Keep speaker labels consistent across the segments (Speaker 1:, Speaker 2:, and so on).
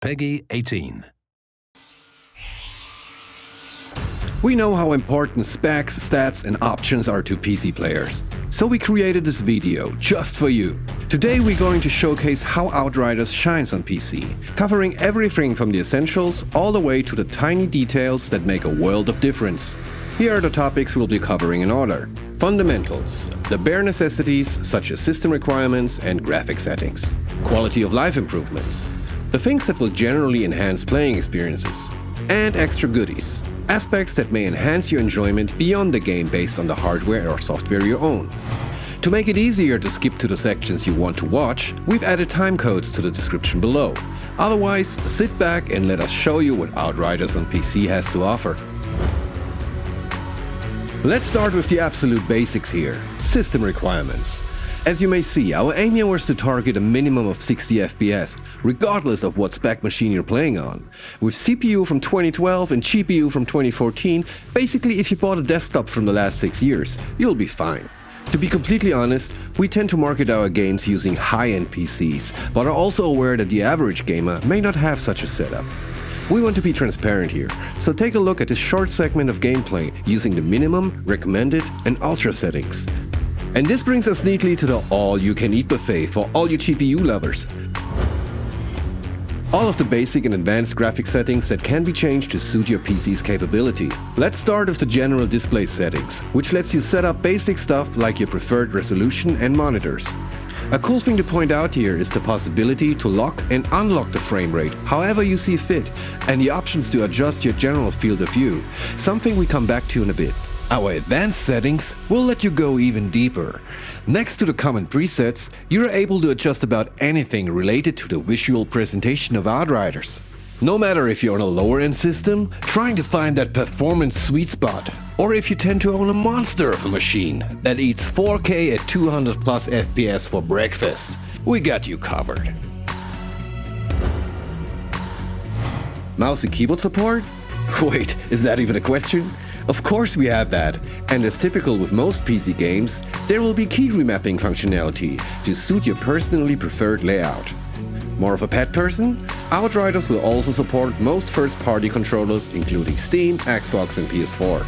Speaker 1: Peggy 18.
Speaker 2: We know how important specs, stats, and options are to PC players. So we created this video just for you. Today we're going to showcase how Outriders shines on PC, covering everything from the essentials all the way to the tiny details that make a world of difference. Here are the topics we'll be covering in order. Fundamentals, the bare necessities such as system requirements and graphic settings. Quality of life improvements, the things that will generally enhance playing experiences. And extra goodies, aspects that may enhance your enjoyment beyond the game based on the hardware or software you own. To make it easier to skip to the sections you want to watch, we've added time codes to the description below. Otherwise, sit back and let us show you what Outriders on PC has to offer. Let's start with the absolute basics here, system requirements. As you may see, our aim here was to target a minimum of 60 FPS, regardless of what spec machine you're playing on. With CPU from 2012 and GPU from 2014, basically if you bought a desktop from the last 6 years, you'll be fine. To be completely honest, we tend to market our games using high-end PCs, but are also aware that the average gamer may not have such a setup. We want to be transparent here, so take a look at this short segment of gameplay using the minimum, recommended, and ultra settings. And this brings us neatly to the all-you-can-eat buffet for all you GPU lovers. All of the basic and advanced graphic settings that can be changed to suit your PC's capability. Let's start with the general display settings, which lets you set up basic stuff like your preferred resolution and monitors. A cool thing to point out here is the possibility to lock and unlock the frame rate however you see fit, and the options to adjust your general field of view, something we come back to in a bit. Our advanced settings will let you go even deeper. Next to the common presets, you're able to adjust about anything related to the visual presentation of Outriders. No matter if you're on a lower-end system, trying to find that performance sweet spot, or if you tend to own a monster of a machine that eats 4K at 200 plus FPS for breakfast, we got you covered. Mouse and keyboard support? Wait, is that even a question? Of course we have that, and as typical with most PC games, there will be key remapping functionality to suit your personally preferred layout. More of a pet person? Outriders will also support most first-party controllers including Steam, Xbox and PS4.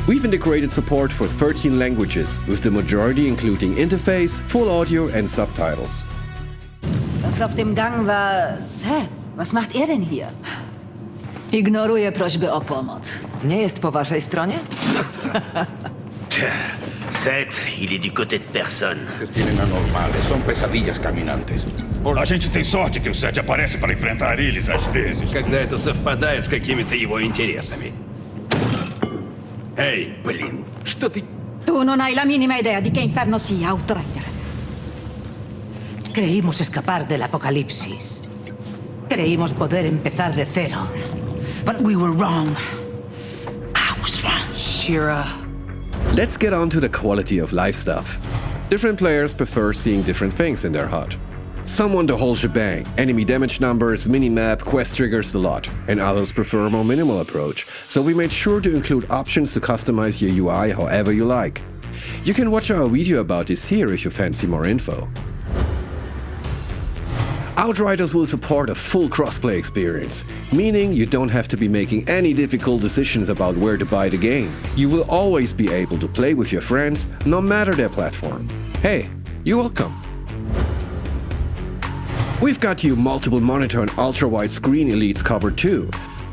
Speaker 2: We've integrated support for 13 languages, with the majority including interface, full audio and subtitles.
Speaker 3: Das auf dem Gang war Seth. Was macht er denn hier?
Speaker 4: Ignoruję prośby o pomoc.
Speaker 3: Nie jest po waszej stronie?
Speaker 5: Seth, il est du côté de personne.
Speaker 6: Eles tienen anormales, são pesadillas caminantes.
Speaker 7: A gente tem sorte que o Seth aparece para enfrentar eles às vezes.
Speaker 8: Когда это совпадает с какими-то его интересами. Эй, блин, что ты...
Speaker 4: Tu non hai la minima idea di che inferno sia, Outrider.
Speaker 9: Creímos escapar del apocalipsis. Creímos poder empezar de cero. But we were wrong. I was wrong.
Speaker 3: Shira.
Speaker 2: Let's get on to the quality of life stuff. Different players prefer seeing different things in their HUD. Some want the whole shebang, enemy damage numbers, minimap, quest triggers, the lot. And others prefer a more minimal approach, so we made sure to include options to customize your UI however you like. You can watch our video about this here if you fancy more info. Outriders will support a full crossplay experience, meaning you don't have to be making any difficult decisions about where to buy the game. You will always be able to play with your friends, no matter their platform. Hey, you're welcome. We've got you multiple monitor and ultra-wide screen elites covered too.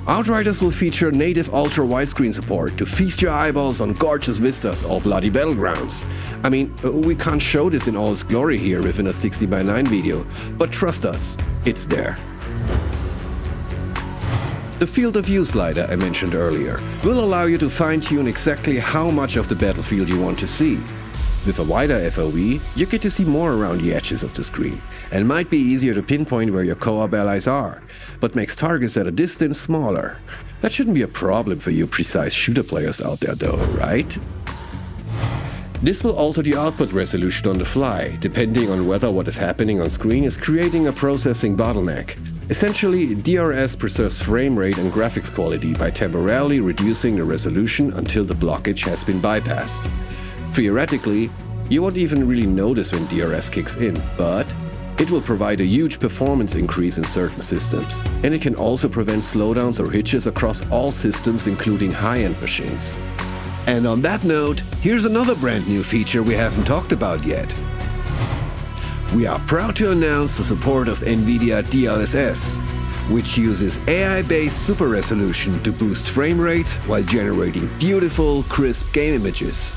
Speaker 2: Outriders will feature native ultra-widescreen support to feast your eyeballs on gorgeous vistas or bloody battlegrounds. I mean, we can't show this in all its glory here within a 60:9 video, but trust us, it's there. The field of view slider I mentioned earlier will allow you to fine-tune exactly how much of the battlefield you want to see. With a wider FOV, you get to see more around the edges of the screen, and might be easier to pinpoint where your co-op allies are, but makes targets at a distance smaller. That shouldn't be a problem for you precise shooter players out there though, right? This will alter the output resolution on the fly, depending on whether what is happening on screen is creating a processing bottleneck. Essentially, DRS preserves frame rate and graphics quality by temporarily reducing the resolution until the blockage has been bypassed. Theoretically, you won't even really notice when DRS kicks in, but It will provide a huge performance increase in certain systems, and it can also prevent slowdowns or hitches across all systems, including high-end machines. And on that note, here's another brand new feature we haven't talked about yet. We are proud to announce the support of NVIDIA DLSS, which uses AI-based super resolution to boost frame rates while generating beautiful, crisp game images.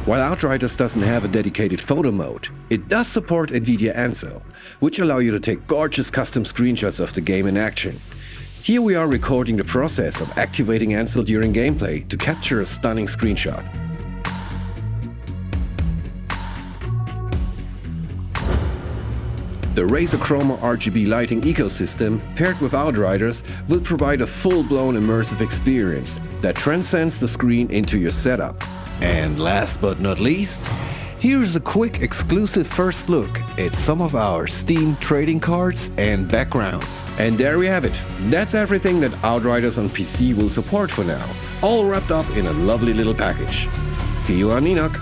Speaker 2: While Outriders doesn't have a dedicated photo mode, it does support NVIDIA Ansel, which allow you to take gorgeous custom screenshots of the game in action. Here we are recording the process of activating Ansel during gameplay to capture a stunning screenshot. The Razer Chroma RGB lighting ecosystem, paired with Outriders, will provide a full-blown immersive experience that transcends the screen into your setup. And last but not least, here's a quick exclusive first look at some of our Steam trading cards and backgrounds. And there we have it. That's everything that Outriders on PC will support for now, all wrapped up in a lovely little package. See you on Enoch!